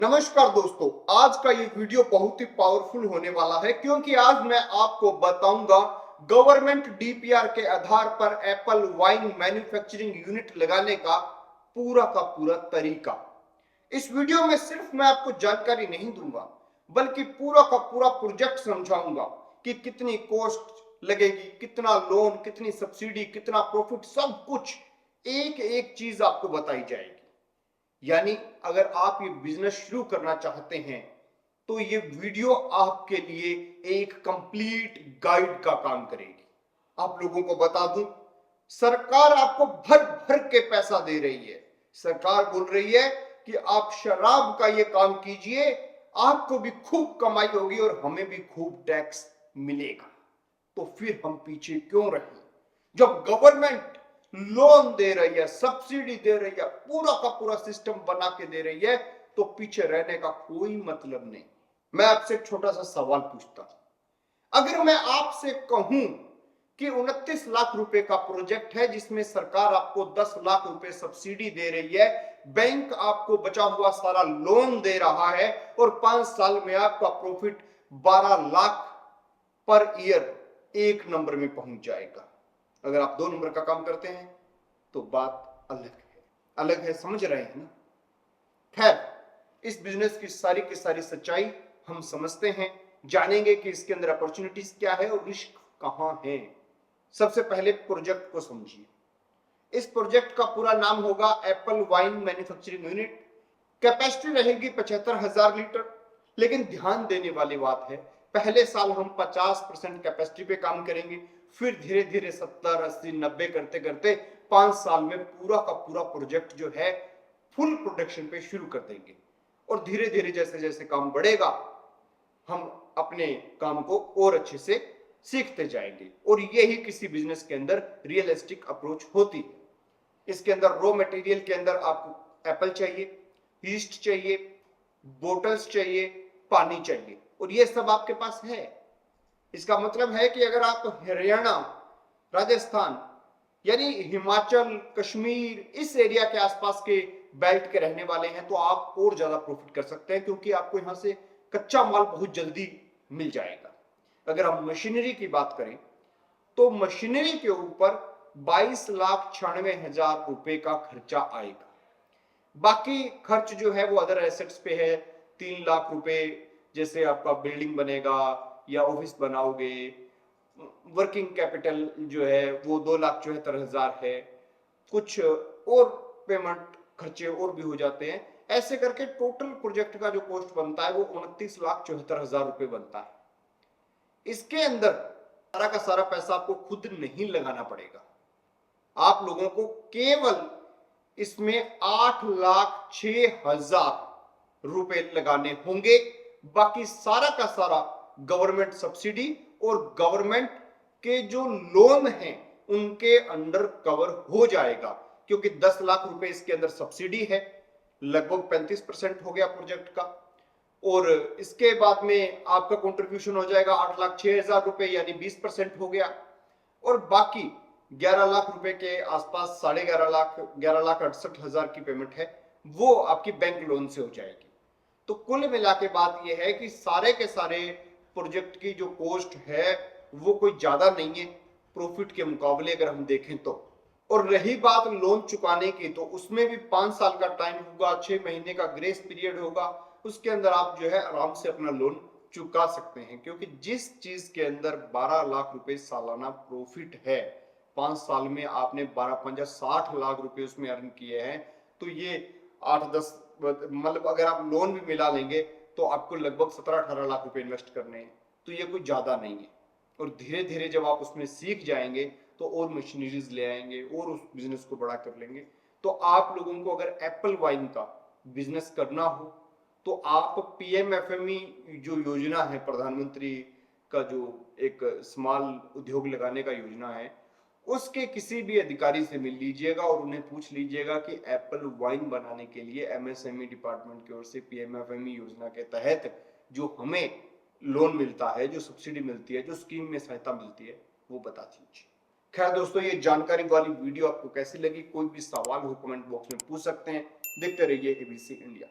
नमस्कार दोस्तों, आज का ये वीडियो बहुत ही पावरफुल होने वाला है क्योंकि आज मैं आपको बताऊंगा गवर्नमेंट डीपीआर के आधार पर एप्पल वाइन मैन्युफैक्चरिंग यूनिट लगाने का पूरा तरीका। इस वीडियो में सिर्फ मैं आपको जानकारी नहीं दूंगा बल्कि पूरा का पूरा प्रोजेक्ट समझाऊंगा कि कितनी कॉस्ट लगेगी, कितना लोन, कितनी सब्सिडी, कितना प्रॉफिट, सब कुछ एक एक चीज आपको बताई जाएगी। यानी अगर आप ये बिजनेस शुरू करना चाहते हैं तो ये वीडियो आपके लिए एक कंप्लीट गाइड का काम करेगी। आप लोगों को बता दूं, सरकार आपको भर भर के पैसा दे रही है। सरकार बोल रही है कि आप शराब का ये काम कीजिए, आपको भी खूब कमाई होगी और हमें भी खूब टैक्स मिलेगा। तो फिर हम पीछे क्यों रहे? जब गवर्नमेंट लोन दे रही है, सब्सिडी दे रही है, पूरा का पूरा सिस्टम बना के दे रही है, तो पीछे रहने का कोई मतलब नहीं। मैं आपसे एक छोटा सा सवाल पूछता हूं, अगर मैं आपसे कहूं कि 29 लाख रुपए का प्रोजेक्ट है जिसमें सरकार आपको 10 लाख रुपए सब्सिडी दे रही है, बैंक आपको बचा हुआ सारा लोन दे रहा है और 5 साल में आपका प्रॉफिट 12 लाख पर ईयर एक नंबर में पहुंच जाएगा। अगर आप 2 नंबर का काम करते हैं तो बात अलग है, समझ रहे हैं ना? खैर, इस बिजनेस की सारी सच्चाई हम समझते हैं, जानेंगे कि इसके अंदर अपॉर्चुनिटीज क्या है और रिस्क कहां है। सबसे पहले प्रोजेक्ट को समझिए। इस प्रोजेक्ट का पूरा नाम होगा Apple wine manufacturing unit. Capacity रहेगी 75,000 लीटर। लेकिन ध्यान देने वाली बात है, पहले साल हम 50% कैपेसिटी पे काम करेंगे, फिर धीरे धीरे 70, 80, 90 करते करते 5 साल में पूरा का पूरा प्रोजेक्ट जो है फुल प्रोडक्शन पे शुरू कर देंगे। और धीरे धीरे जैसे जैसे काम बढ़ेगा हम अपने काम को और अच्छे से सीखते जाएंगे। और यही किसी बिजनेस के अंदर रियलिस्टिक अप्रोच होती है। इसके अंदर रॉ मटेरियल के अंदर आपको एप्पल चाहिए, यीस्ट चाहिए, बोटल्स चाहिए, पानी चाहिए, और ये सब आपके पास है। इसका मतलब है कि अगर आप हरियाणा, राजस्थान यानी हिमाचल, कश्मीर, इस एरिया के आसपास के बेल्ट के रहने वाले हैं तो आप और ज्यादा प्रॉफिट कर सकते हैं क्योंकि आपको यहां से कच्चा माल बहुत जल्दी मिल जाएगा। अगर हम मशीनरी की बात करें तो मशीनरी के ऊपर 22,96,000 रुपए का खर्चा आएगा। बाकी खर्च जो है वो अदर एसेट्स पे है। 3 लाख रुपए जैसे आपका बिल्डिंग बनेगा या ऑफिस बनाओगे। वर्किंग कैपिटल जो है वो 2,74,000 है। कुछ और पेमेंट खर्चे और भी हो जाते हैं। ऐसे करके टोटल प्रोजेक्ट का जो कॉस्ट बनता है वो 29,74,000 रुपए बनता है। इसके अंदर सारा का सारा पैसा आपको खुद नहीं लगाना पड़ेगा। आप लोगों को केवल इसमें 8,06,000 रुपए लगाने होंगे। बाकी सारा का सारा गवर्नमेंट सब्सिडी और गवर्नमेंट के जो लोन हैं उनके अंडर कवर हो जाएगा क्योंकि 10 लाख रुपए इसके अंदर सब्सिडी है, लगभग 35% हो गया प्रोजेक्ट का। और इसके बाद में आपका कंट्रीब्यूशन हो जाएगा 8,06,000 रुपए यानी 20% हो गया। और बाकी 11 लाख रुपए के आसपास, 11.5 लाख, 11,68,000 की पेमेंट है, वो आपकी बैंक लोन से हो जाएगी। तो कुल मिला के बात यह है कि सारे के सारे प्रोजेक्ट की जो कॉस्ट है वो कोई ज्यादा नहीं है प्रॉफिट के मुकाबले अगर हम देखें तो। और रही बात लोन चुकाने की तो उसमें भी 5 साल का टाइम होगा, 6 महीने का ग्रेस पीरियड होगा। उसके अंदर आप जो है आराम से अपना लोन चुका सकते हैं क्योंकि जिस चीज के अंदर 12 लाख रुपए सालाना प्रॉफिट है, 5 साल में आपने 12×5 = 60 लाख रुपए उसमें अर्न किए हैं। तो ये 8-10 मतलब अगर आप लोन भी मिला लेंगे तो आपको लगभग 17-18 लाख रुपए इन्वेस्ट करने हैं। तो ये कोई ज्यादा नहीं है। और धीरे धीरे जब आप उसमें सीख जाएंगे तो और मशीनरीज ले आएंगे और उस बिजनेस को बड़ा कर लेंगे। तो आप लोगों को अगर एप्पल वाइन का बिजनेस करना हो तो आप पीएमएफएमई जो योजना है, प्रधानमंत्री का जो एक स्मॉल उद्योग लगाने का योजना है, उसके किसी भी अधिकारी से मिल लीजिएगा और उन्हें पूछ लीजिएगा कि एप्पल वाइन बनाने के लिए एमएसएमई डिपार्टमेंट की ओर से पीएमएफएमई योजना के तहत जो हमें लोन मिलता है, जो सब्सिडी मिलती है, जो स्कीम में सहायता मिलती है, वो बता दीजिए। खैर दोस्तों, ये जानकारी वाली वीडियो आपको कैसी लगी? कोई भी सवाल हो कमेंट बॉक्स में पूछ सकते हैं। देखते रहिए एबीसी इंडिया।